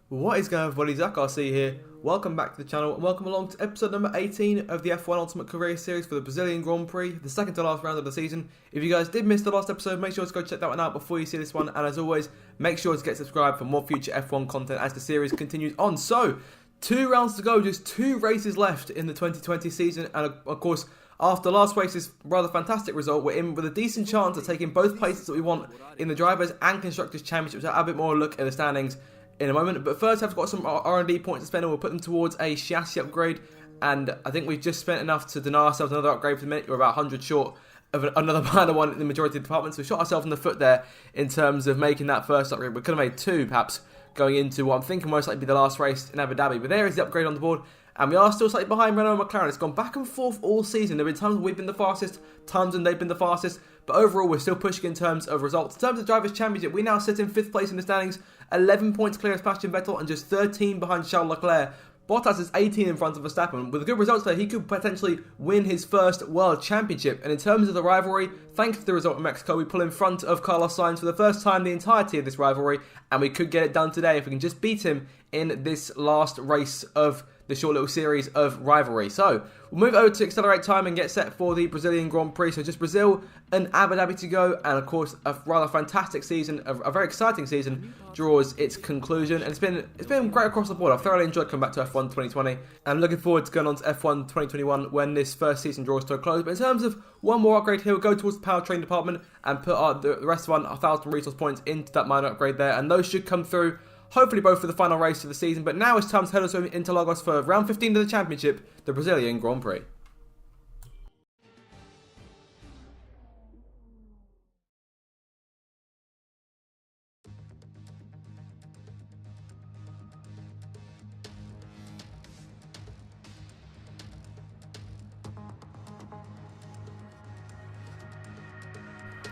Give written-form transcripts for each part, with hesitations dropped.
What is going on, everybody? Zach RC here. Welcome back to the channel and welcome along to episode number 18 of the F1 Ultimate Career Series for the Brazilian Grand Prix, the second to last round of the season. If you guys did miss the last episode, make sure to go check that one out before you see this one. And as always, make sure to get subscribed for more future F1 content as the series continues on. So, 2 rounds to go, just 2 races left in the 2020 season. And of course, after last race's rather fantastic result, we're in with a decent chance of taking both places that we want in the Drivers' and Constructors' Championships. I'll have a bit more look at the standings in a moment, but first I've got some R&D points to spend and we'll put them towards a chassis upgrade, and I think we've just spent enough to deny ourselves another upgrade for the minute. We're about 100 short of another minor one in the majority of departments, so we shot ourselves in the foot there in terms of making that first upgrade. We could have made 2 perhaps going into what I'm thinking most likely be the last race in Abu Dhabi, but there is the upgrade on the board. And we are still slightly behind Renault and McLaren. It's gone back and forth all season. There have been times when we've been the fastest, times when they've been the fastest. But overall, we're still pushing in terms of results. In terms of Drivers' Championship, we now sit in 5th place in the standings. 11 points clear of Sebastian Vettel and just 13 behind Charles Leclerc. Bottas is 18 in front of Verstappen. With the good results there, he could potentially win his first World Championship. And in terms of the rivalry, thanks to the result in Mexico, we pull in front of Carlos Sainz for the first time in the entirety of this rivalry. And we could get it done today if we can just beat him in this last race of the short little series of rivalry. So, we'll move over to accelerate time and get set for the Brazilian Grand Prix. So just Brazil and Abu Dhabi to go, and of course a rather fantastic season, a very exciting season draws its conclusion, and it's been great across the board. I've thoroughly enjoyed coming back to F1 2020. I'm looking forward to going on to F1 2021 when this first season draws to a close. But in terms of one more upgrade here, we'll go towards the powertrain department and put the rest of 1,000 resource points into that minor upgrade there, and those should come through hopefully both for the final race of the season. But now it's time to head us into Lagos for round 15 of the championship, the Brazilian Grand Prix.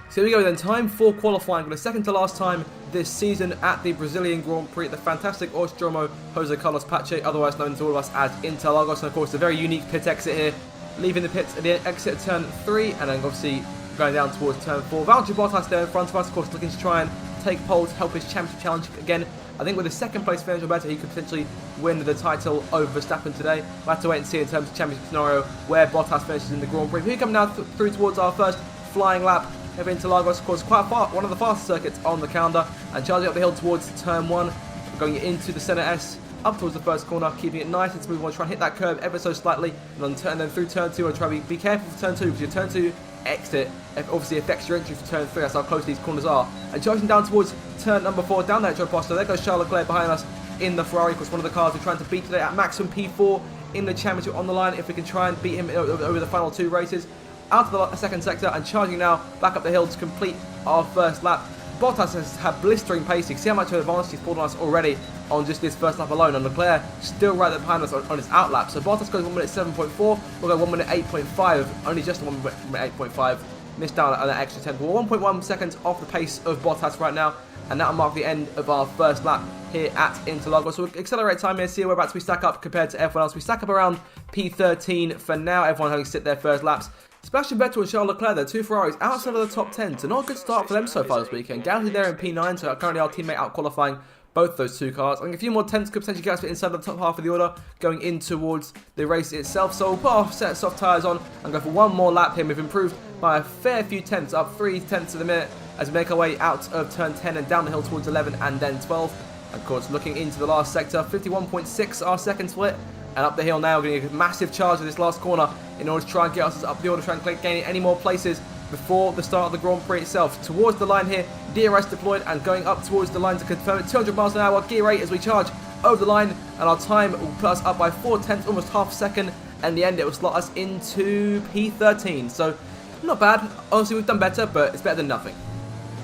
So here we go then, time for qualifying for the second to last time this season at the Brazilian Grand Prix at the fantastic Autódromo Jose Carlos Pache, otherwise known to all of us as Interlagos. And of course, a very unique pit exit here, leaving the pits at the exit of turn 3 and then obviously going down towards turn 4. Valtteri Bottas there in front of us, of course, looking to try and take pole to help his championship challenge again. I think with a second place finish or better, he could potentially win the title over Verstappen today. We'll have to wait and see in terms of championship scenario where Bottas finishes in the Grand Prix. Here we come now through towards our first flying lap. Heading into Lagos, of course, quite far, one of the fastest circuits on the calendar, and charging up the hill towards turn 1, going into the centre S, up towards the first corner, keeping it nice and smooth. We want to try and hit that curve ever so slightly, and then through turn 2, and try to be careful for turn 2, because your turn 2 exit obviously affects your entry for turn 3, that's how close these corners are. And charging down towards turn number 4, down that Posto, there goes Charles Leclerc behind us in the Ferrari, of course, one of the cars we're trying to beat today at maximum P4 in the championship on the line, if we can try and beat him over the final 2 races. Out of the second sector and charging now back up the hill to complete our first lap. Bottas has had blistering pace. You can see how much of an advantage he's pulled on us already on just this first lap alone, and Leclerc still right there behind us on his out lap. So Bottas goes 1 minute 7.4, we'll go 1 minute 8.5, only just 1 minute 8.5, missed down an extra 10. We're 1.1 seconds off the pace of Bottas right now, and that'll mark the end of our first lap here at Interlagos. So we'll accelerate time here, see where about we stack up compared to everyone else. We stack up around P13 for now, everyone having sit their first laps. Sebastian Vettel and Charles Leclerc, they're 2 Ferraris outside of the top 10, so not a good start for them so far this weekend. Gasly there in P9, so currently our teammate out qualifying both those 2 cars. I think a few more tenths could potentially get us inside the top half of the order going in towards the race itself. So we'll put our set of soft tyres on and go for one more lap here. We've improved by a fair few tenths, up 3 tenths of the minute as we make our way out of turn 10 and down the hill towards 11 and then 12. Of course, looking into the last sector, 51.6 our second split. And up the hill now, getting a massive charge of this last corner in order to try and get us up the order, try and gain any more places before the start of the Grand Prix itself. Towards the line here, DRS deployed and going up towards the line to confirm it. 200 miles an hour, gear 8 as we charge over the line, and our time will put us up by 4 tenths, almost half a second. And in the end, it will slot us into P13. So, not bad. Obviously, we've done better, but it's better than nothing.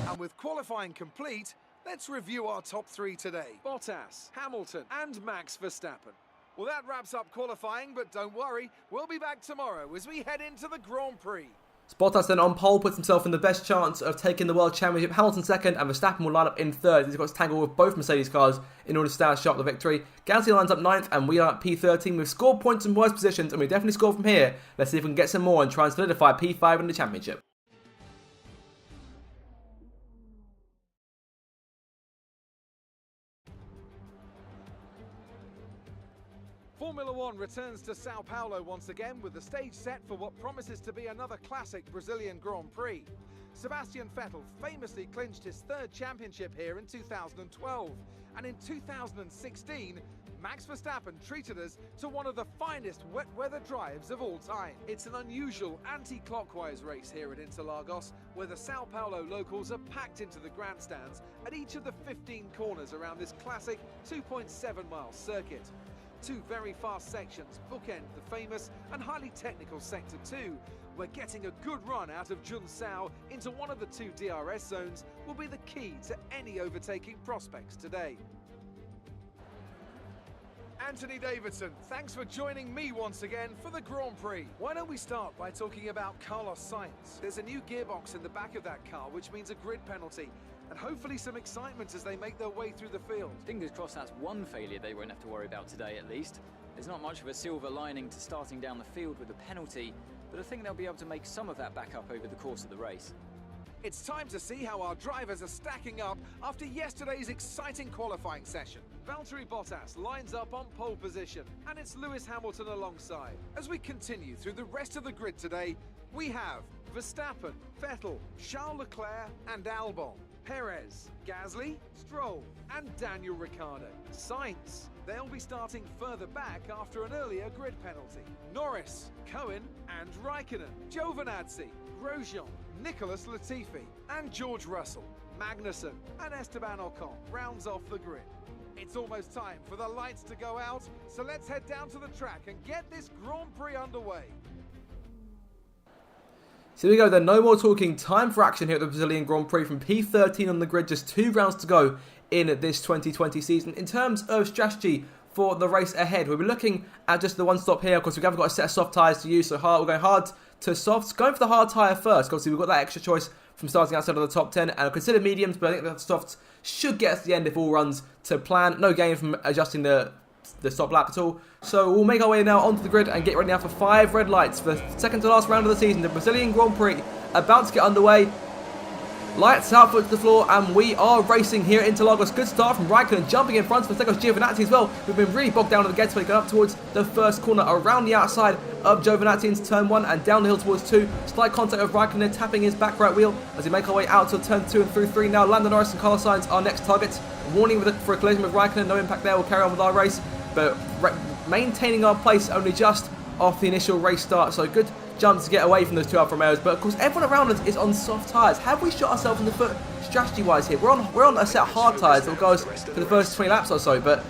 And with qualifying complete, let's review our top 3 today. Bottas, Hamilton, and Max Verstappen. Well, that wraps up qualifying, but don't worry, we'll be back tomorrow as we head into the Grand Prix. Bottas then on pole puts himself in the best chance of taking the World Championship. Hamilton second, and Verstappen will line up in third. He's got to tangle with both Mercedes cars in order to stand sharp the victory. Gasly lines up 9th, and we are at P13. We've scored points in worse positions, and we definitely score from here. Let's see if we can get some more and try and solidify P5 in the championship. Formula One returns to Sao Paulo once again with the stage set for what promises to be another classic Brazilian Grand Prix. Sebastian Vettel famously clinched his third championship here in 2012, and in 2016, Max Verstappen treated us to one of the finest wet weather drives of all time. It's an unusual anti-clockwise race here at Interlagos, where the Sao Paulo locals are packed into the grandstands at each of the 15 corners around this classic 2.7-mile circuit. Two very fast sections bookend the famous and highly technical Sector 2, where getting a good run out of Junsao into one of the two DRS zones will be the key to any overtaking prospects today. Anthony Davidson, thanks for joining me once again for the Grand Prix. Why don't we start by talking about Carlos Sainz? There's a new gearbox in the back of that car, which means a grid penalty, and hopefully some excitement as they make their way through the field. Fingers crossed that's one failure they won't have to worry about today at least. There's not much of a silver lining to starting down the field with a penalty, but I think they'll be able to make some of that back up over the course of the race. It's time to see how our drivers are stacking up after yesterday's exciting qualifying session. Valtteri Bottas lines up on pole position, and it's Lewis Hamilton alongside. As we continue through the rest of the grid today, we have Verstappen, Vettel, Charles Leclerc and Albon, Perez, Gasly, Stroll and Daniel Ricciardo. Sainz, they'll be starting further back after an earlier grid penalty. Norris, Cohen and Raikkonen, Giovinazzi, Grosjean, Nicholas Latifi and George Russell, Magnussen and Esteban Ocon rounds off the grid. It's almost time for the lights to go out, so let's head down to the track and get this Grand Prix underway. So here we go then, no more talking, time for action here at the Brazilian Grand Prix from P13 on the grid, just 2 rounds to go in this 2020 season. In terms of strategy for the race ahead, we'll be looking at just the one stop here. Of course, we haven't got a set of soft tyres to use, so we're going hard to softs. Going for the hard tyre first, obviously we've got that extra choice from starting outside of the top 10, and I'll consider mediums, but I think the softs should get us to the end if all runs to plan. No gain from adjusting the stop lap at all. So we'll make our way now onto the grid and get ready now for 5 red lights for the second to last round of the season. The Brazilian Grand Prix about to get underway. Lights out, foot to the floor, and we are racing here at Interlagos. Good start from Raikkonen, jumping in front for Giovinazzi as well. We've been really bogged down on the gateway, going up towards the first corner, around the outside of Giovinazzi into turn 1 and down the hill towards 2. Slight contact of Raikkonen, tapping his back right wheel as we make our way out to turn 2 and through 3 now. Lando Norris and Carlos Sainz are next targets. Warning for a collision with Raikkonen, no impact there. We'll carry on with our race, but maintaining our place only just off the initial race start. So good jump to get away from those 2 Alfa Romeos, but of course everyone around us is on soft tyres. Have we shot ourselves in the foot strategy wise here? We're on a set of hard tyres that will go us for the first 20 laps or so, but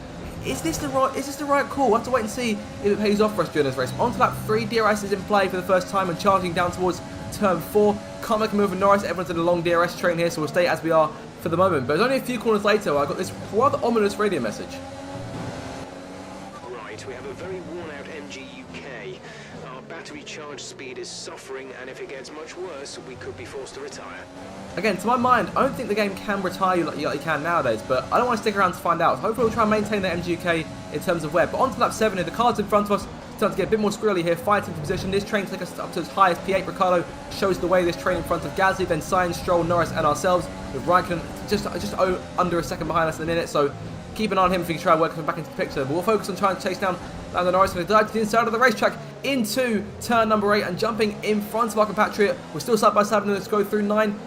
is this the right call? We'll have to wait and see if it pays off for us during this race. On to lap 3, DRS is in play for the first time and charging down towards turn 4. Can't make a move with Norris. Everyone's in a long DRS train here, so we'll stay as we are for the moment. But it's only a few corners later I got this rather ominous radio message. Right, we have a very worn out MG UK. Our battery charge speed is suffering, and if it gets much worse, we could be forced to retire. Again, to my mind, I don't think the game can retire you like you can nowadays, but I don't want to stick around to find out. So hopefully we'll try and maintain the MG UK in terms of web. But on to lap 7 here, the cars in front of us starting to get a bit more squirrely here, fighting for position. This train takes us up to as high as P8. Ricardo shows the way, this train in front of Gasly, then Sainz, Stroll, Norris and ourselves, with Raikkonen just under a second behind us in a minute. So keep an eye on him if we can try and work him back into the picture. But we'll focus on trying to chase down Lando Norris, going to dive to the inside of the racetrack into turn number 8 and jumping in front of our compatriot. We're still side by side, and let's go through 9.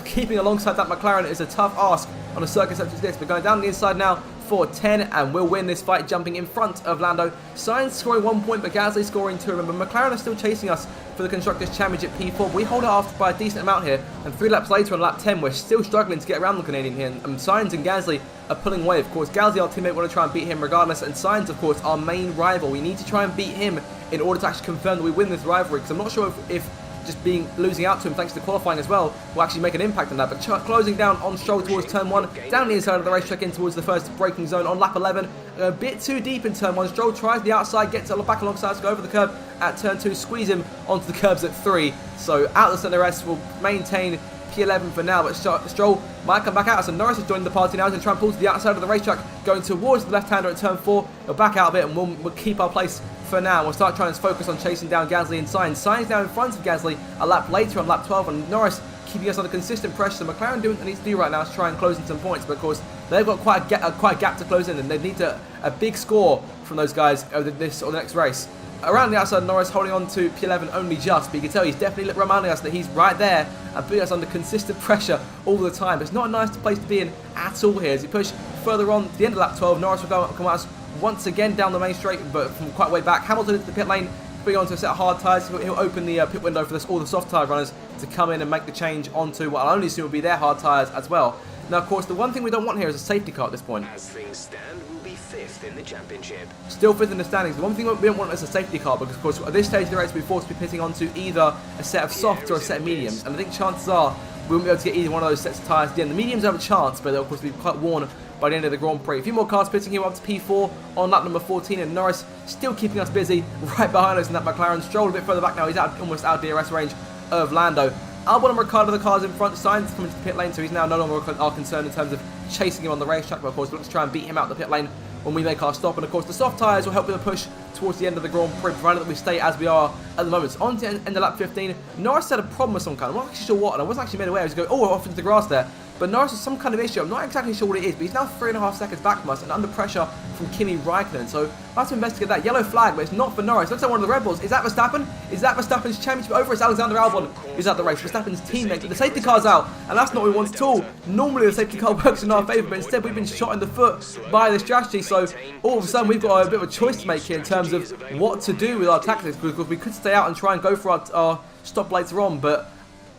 Keeping alongside that McLaren is a tough ask on a circuit such as this. We're going down the inside now for 10, and we'll win this fight jumping in front of Lando. Sainz scoring 1 point, but Gasly scoring 2. Remember, McLaren are still chasing us for the Constructors' Championship P4. We hold it off by a decent amount here, and 3 laps later on lap 10, we're still struggling to get around the Canadian here, and Sainz and Gasly are pulling away. Of course, Gasly, our teammate, want to try and beat him regardless, and Sainz, of course, our main rival. We need to try and beat him in order to actually confirm that we win this rivalry, because I'm not sure if just losing out to him thanks to qualifying as well will actually make an impact on that. But closing down on Stroll towards turn 1, down the inside of the racetrack in towards the first braking zone on lap 11. A bit too deep in turn 1. Stroll tries the outside, gets back alongside us, go over the curb at turn 2, squeeze him onto the curbs at 3. So out of the centre rest will maintain P11 for now, but Stroll might come back out. So Norris has joined the party now. He's going to try and pull to the outside of the racetrack, going towards the left-hander at turn 4. He'll back out a bit and we'll keep our place for now. We'll start trying to focus on chasing down Gasly and Sainz. Sainz now in front of Gasly a lap later on lap 12, and Norris keeping us under consistent pressure. So McLaren doing what they need to do right now is try and close in some points, but of course they've got quite a gap to close in, and they need a big score from those guys over this or the next race. Around the outside, Norris holding on to P11 only just, but you can tell he's definitely reminding us that he's right there and putting us under consistent pressure all the time. It's not a nice place to be in at all here. As he push further on to the end of lap 12, Norris will come out once again down the main straight, but from quite way back. Hamilton into the pit lane, putting on to a set of hard tyres. He'll open the pit window for all the soft tyre runners to come in and make the change onto what I'll only assume will be their hard tyres as well. Now, of course, the one thing we don't want here is a safety car at this point. As things stand, we'll be 5th in the championship. Still 5th in the standings. The one thing we don't want is a safety car, because, of course, at this stage of the race, we're forced to be pitting onto either a set of softs or a set of mediums. And I think chances are we won't be able to get either one of those sets of tyres at the end. The mediums have a chance, but they'll, of course, be quite worn by the end of the Grand Prix. A few more cars pitting here up to P4 on lap number 14, and Norris still keeping us busy right behind us in that McLaren. Stroll a bit further back now. He's almost out of DRS range of Lando. Albon and Ricciardo, the cars in front, Sainz coming to the pit lane, so he's now no longer our concern in terms of chasing him on the racetrack, but of course, let's try and beat him out the pit lane when we make our stop. And of course, the soft tyres will help with a push towards the end of the Grand Prix, provided that we stay as we are at the moment. So on to the end of lap 15, Norris had a problem with some kind. I'm not actually sure what, and I wasn't actually made aware. He was going, off into the grass there. But Norris has some kind of issue. I'm not exactly sure what it is, but he's now 3.5 seconds back from us and under pressure from Kimi Raikkonen. So we'll have to investigate that. Yellow flag, but it's not for Norris. Looks like one of the Red Bulls. Is that Verstappen? Is that Verstappen's championship over? It's Alexander Albon who's out the race. Verstappen's teammate. But the safety car's out, and that's not what we want at all. Normally the safety car works in our favour, but instead we've been shot in the foot by the strategy. So all of a sudden we've got a bit of a choice to make here in terms of what to do with our tactics, because we could stay out and try and go for our stop later on, but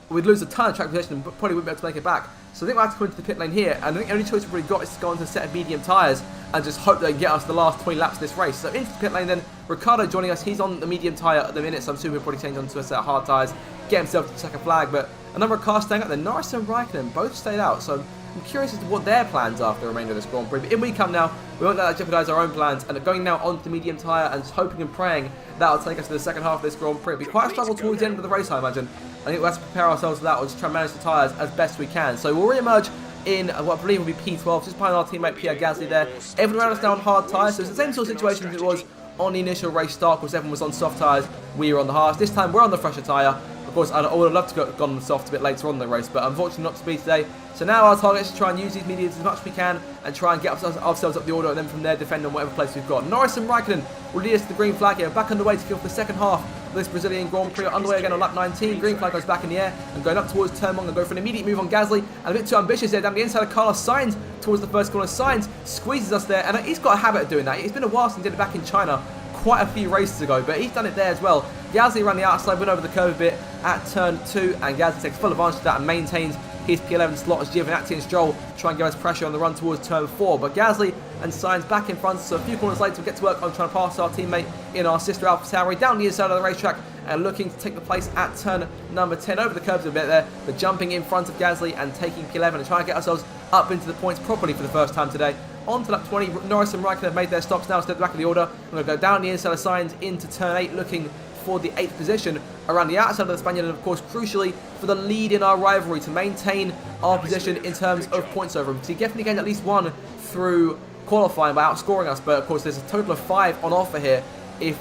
we'd lose a ton of track position and probably wouldn't be able to make it back. So I think we'll have to come into the pit lane here, and I think the only choice we've really got is to go onto a set of medium tyres and just hope they can get us the last 20 laps of this race. So into the pit lane then, Ricciardo joining us. He's on the medium tyre at the minute, so I'm assuming he'll probably change onto a set of hard tyres, get himself to the second flag, but a number of cars staying out there. Norris and Raikkonen both stayed out, so I'm curious as to what their plans are for the remainder of this Grand Prix. But in we come now, we won't let that jeopardise our own plans, and going now onto the medium tyre and just hoping and praying that'll take us to the second half of this Grand Prix. It'll be quite a struggle towards the end of the race, I imagine. I think we'll have to prepare ourselves for that, or just try and manage the tyres as best we can. So we'll re-emerge in what I believe will be P12, just behind our teammate Pierre Gasly there. Everyone around us now on hard tyres, so it's the same sort of situation as it was on the initial race start, because everyone was on soft tyres, we were on the hards. This time we're on the fresher tyre. Of course, I would have loved to have gone on the soft a bit later on in the race, but unfortunately not to be today. So now our target is to try and use these mediums as much as we can and try and get ourselves up the order, and then from there defend on whatever place we've got. Norris and Raikkonen will lead us to the green flag here. Back underway to kill off the second half of this Brazilian Grand Prix. Underway again on lap 19. Green flag goes back in the air and going up towards turn 1 and go for an immediate move on Gasly. And a bit too ambitious there down the inside of Carlos Sainz towards the first corner. Sainz squeezes us there, and he's got a habit of doing that. It's been a while since he did it back in China, quite a few races ago, but he's done it there as well. Gasly ran the outside, went over the curve a bit at turn 2, and Gasly takes full advantage of that and maintains his P11 slot as Giovinazzi and Stroll try and give us pressure on the run towards turn 4. But Gasly and Sainz back in front, so a few corners later we'll get to work on trying to pass our teammate in our sister AlphaTauri down the inside of the racetrack and looking to take the place at turn number 10. Over the curbs a bit there, but jumping in front of Gasly and taking P11 and trying to get ourselves up into the points properly for the first time today. On to lap 20, Norris and Raikkonen have made their stops now, step back of the order. I'm going to go down the inside of Sainz into turn 8, looking for the 8th position around the outside of the Spaniard, and of course crucially for the lead in our rivalry to maintain our position in terms of points over him, because he definitely gained at least 1 through qualifying by outscoring us, but of course there's a total of 5 on offer here if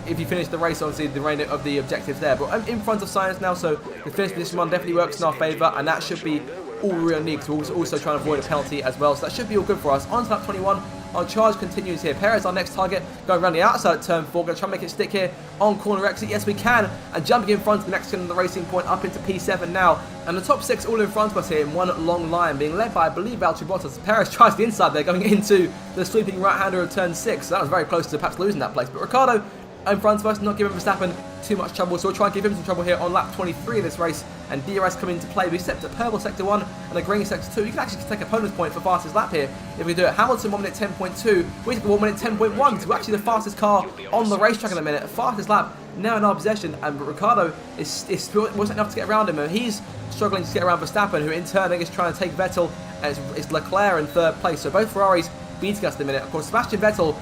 you finish the race, obviously the range of the objectives there. But I'm in front of Sainz now, so the finish position 1 definitely works in our favour, and that should be all we really need, because we're also trying to avoid a penalty as well, so that should be all good for us. On to lap 21, our charge continues here. Perez, our next target, going around the outside of turn 4, going to try and make it stick here on corner exit. Yes, we can, and jumping in front of the Mexican on the racing point up into P7 now. And the top 6 all in front of us here in one long line, being led by, I believe, Valtteri Bottas. Perez tries the inside there, going into the sweeping right-hander of turn 6, so that was very close to perhaps losing that place. But Ricciardo in front of us, not giving Verstappen too much trouble, so we'll try and give him some trouble here on lap 23 of this race, and DRS come into play. We stepped at purple sector 1 and a green sector 2. You can actually take a bonus point for fastest lap here if we do it. Hamilton 1 minute 10.2, we took 1 minute 10.1, so we're actually the fastest car on the racetrack in a minute. Fastest lap now in our possession, and Ricciardo wasn't enough to get around him, and he's struggling to get around Verstappen, who in turn is trying to take Vettel, and it's Leclerc in 3rd place, so both Ferraris beating us in a minute. Of course, Sebastian Vettel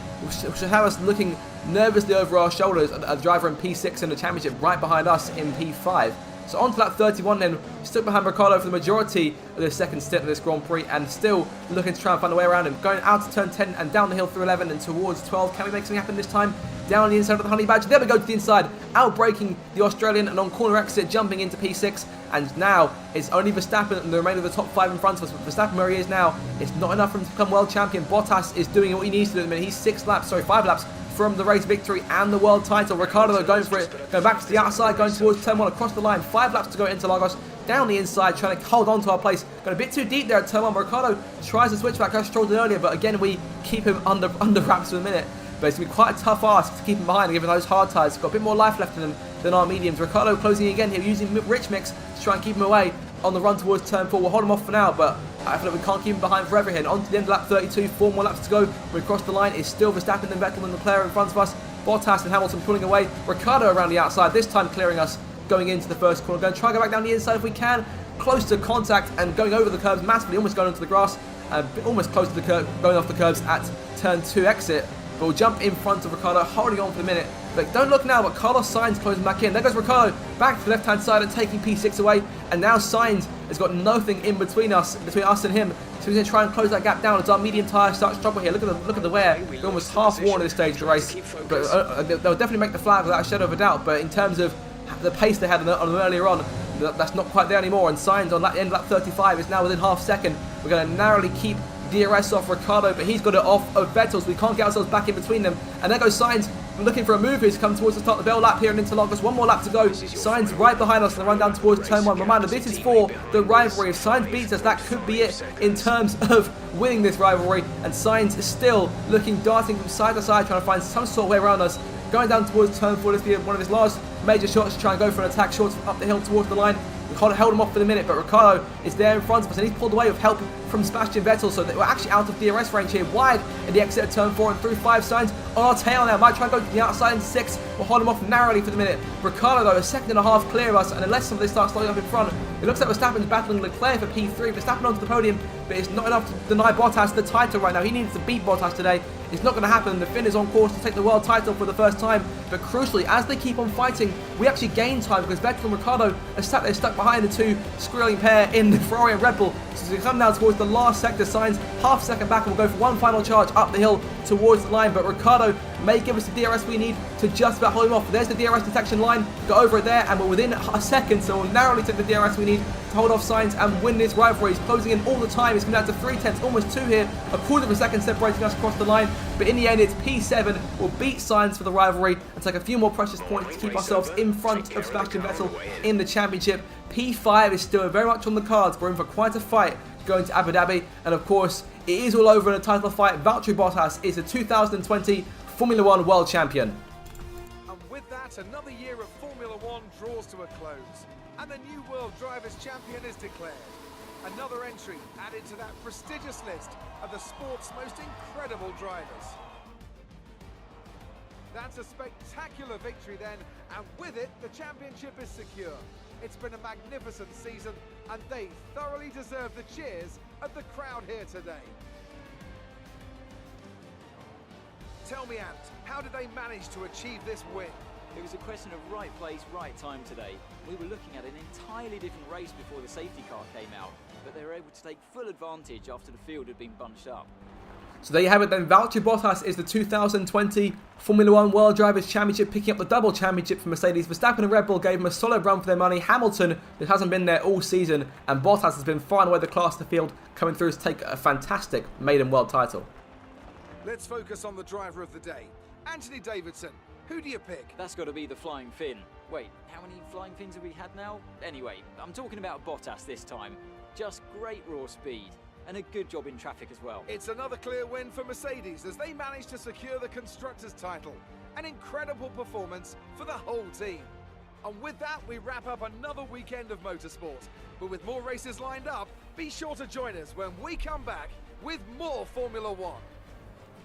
should have us looking nervously over our shoulders, a driver in P6 in the championship right behind us in P5. So on to lap 31 then, stuck behind Ricciardo for the majority of the second stint of this Grand Prix, and still looking to try and find a way around him. Going out to turn 10 and down the hill through 11 and towards 12. Can we make something happen this time? Down the inside of the honey badger. There we go to the inside, out braking the Australian and on corner exit, jumping into P6 and now it's only Verstappen and the remainder of the top 5 in front of us. But Verstappen where he is now, it's not enough for him to become world champion. Bottas is doing what he needs to do at the minute. He's 5 laps from the race victory and the world title. Ricciardo though going for it, going back to the outside, going towards turn 1 across the line. 5 laps to go into Lagos, down the inside, trying to hold on to our place. Going a bit too deep there at turn 1. Ricciardo tries to switch back as Stroll did earlier, but again we keep him under wraps for a minute. But it's going to be quite a tough ask to keep him behind, given those hard tyres. Got a bit more life left in them than our mediums. Ricciardo closing again here, using rich mix to try and keep him away on the run towards turn 4. We'll hold him off for now, but I feel like we can't keep him behind forever here. And on to the end of lap 32, 4 more laps to go. We cross the line. It's still Verstappen and Vettel and Leclerc in front of us. Bottas and Hamilton pulling away. Ricciardo around the outside, this time clearing us going into the first corner. Going to try to go back down the inside if we can. Close to contact and going over the curbs massively, almost going onto the grass. Almost close to the curb, going off the curbs at turn 2 exit. But we'll jump in front of Ricciardo, holding on for the minute. But don't look now, but Carlos Sainz closing back in. There goes Ricciardo, back to the left-hand side and taking P6 away. And now Sainz has got nothing in between us and him. So he's going to try and close that gap down as our medium tyre starts to trouble here. Look at the wear. They're almost half worn at this stage of the race. But they'll definitely make the flag without a shadow of a doubt. But in terms of the pace they had on them earlier on, that's not quite there anymore. And Sainz on that end lap 35 is now within half second. We're going to narrowly keep DRS off Ricciardo, but he's got it off of Vettel, so we can't get ourselves back in between them. And there goes Sainz looking for a move. He's come towards the start of the bell lap here in Interlagos. 1 more lap to go. Sainz right behind us and the run down towards turn 1. Reminder, this is for the rivalry. If Sainz beats us, that could be it in terms of winning this rivalry. And Sainz is still looking, darting from side to side, trying to find some sort of way around us. Going down towards turn 4, this will be one of his last major shots to try and go for an attack, short up the hill towards the line. We held him off for the minute, but Ricciardo is there in front of us and he's pulled away with help from Sebastian Vettel, so that we're actually out of DRS range here, wide at the exit of turn 4 and through 5. Sainz on our tail now, might try and go to the outside in 6. We'll hold him off narrowly for the minute. Ricciardo though, a second and a half clear of us, and unless somebody starts slowing up in front, it looks like Verstappen's battling Leclerc for P3. Verstappen onto the podium, but it's not enough to deny Bottas the title right now. He needs to beat Bottas today. It's not going to happen. The Finn is on course to take the world title for the first time, but crucially, as they keep on fighting, we actually gain time because Vettel and Ricciardo are sat there stuck behind the two squealing pair in the Ferrari and Red Bull. So as we come down towards the last sector, Sainz half second back and we'll go for one final charge up the hill towards the line, but Ricciardo may give us the DRS we need to just about hold him off. There's the DRS detection line, go over it there, and we're within a second, so we'll narrowly take the DRS we need to hold off Sainz and win this rivalry. He's closing in all the time. It's coming down to 3/10, almost 2 here, a quarter of a second separating us across the line, but in the end it's P7 will beat Sainz for the rivalry and take a few more precious points to keep ourselves in front of Sebastian Vettel in the championship. P5 is still very much on the cards. We're in for quite a fight going to Abu Dhabi, and of course it is all over in a title fight. Valtteri Bottas is the 2020 Formula 1 World Champion. And with that, another year of Formula 1 draws to a close, and the new World Drivers' Champion is declared. Another entry added to that prestigious list of the sport's most incredible drivers. That's a spectacular victory then, and with it, the championship is secure. It's been a magnificent season, and they thoroughly deserve the cheers of the crowd here today. Tell me, Ant, how did they manage to achieve this win? It was a question of right place, right time today. We were looking at an entirely different race before the safety car came out, but they were able to take full advantage after the field had been bunched up. So there you have it then. Valtteri Bottas is the 2020 Formula 1 World Drivers' Championship, picking up the double championship for Mercedes. Verstappen and Red Bull gave him a solid run for their money. Hamilton, that hasn't been there all season, and Bottas has been far and away the class of the field, coming through to take a fantastic maiden world title. Let's focus on the driver of the day. Anthony Davidson, who do you pick? That's got to be the Flying Finn. Wait, how many Flying Fins have we had now? Anyway, I'm talking about Bottas this time. Just great raw speed. And a good job in traffic as well. It's another clear win for Mercedes as they managed to secure the Constructors' title. An incredible performance for the whole team. And with that, we wrap up another weekend of motorsport. But with more races lined up, be sure to join us when we come back with more Formula 1.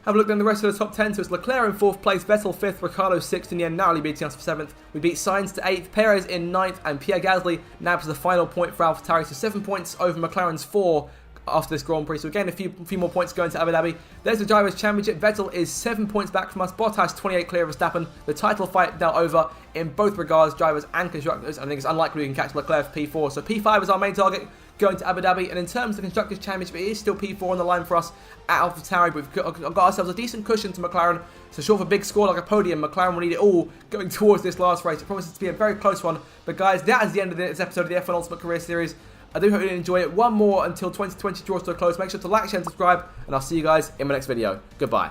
Have a look then the rest of the top 10. So it's Leclerc in 4th place, Vettel 5th, Ricciardo 6th, in the end narrowly beating us for 7th. We beat Sainz to 8th, Perez in 9th, and Pierre Gasly nabs the final point for AlphaTauri, so 7 points over McLaren's 4 after this Grand Prix. So again, a few more points going to Abu Dhabi. There's the Drivers' Championship. Vettel is 7 points back from us. Bottas 28 clear of Verstappen. The title fight now over in both regards, drivers and constructors. I think it's unlikely we can catch Leclerc for P4. So P5 is our main target. going to Abu Dhabi. And in terms of the Constructors' Championship, it is still P4 on the line for us at AlphaTauri, but we've got ourselves a decent cushion to McLaren. So short of a big score like a podium, McLaren will need it all going towards this last race. It promises to be a very close one. But guys, that is the end of this episode of the F1 Ultimate Career Series. I do hope you enjoy it. One more until 2020 draws to a close. Make sure to like, share, and subscribe, and I'll see you guys in my next video. Goodbye.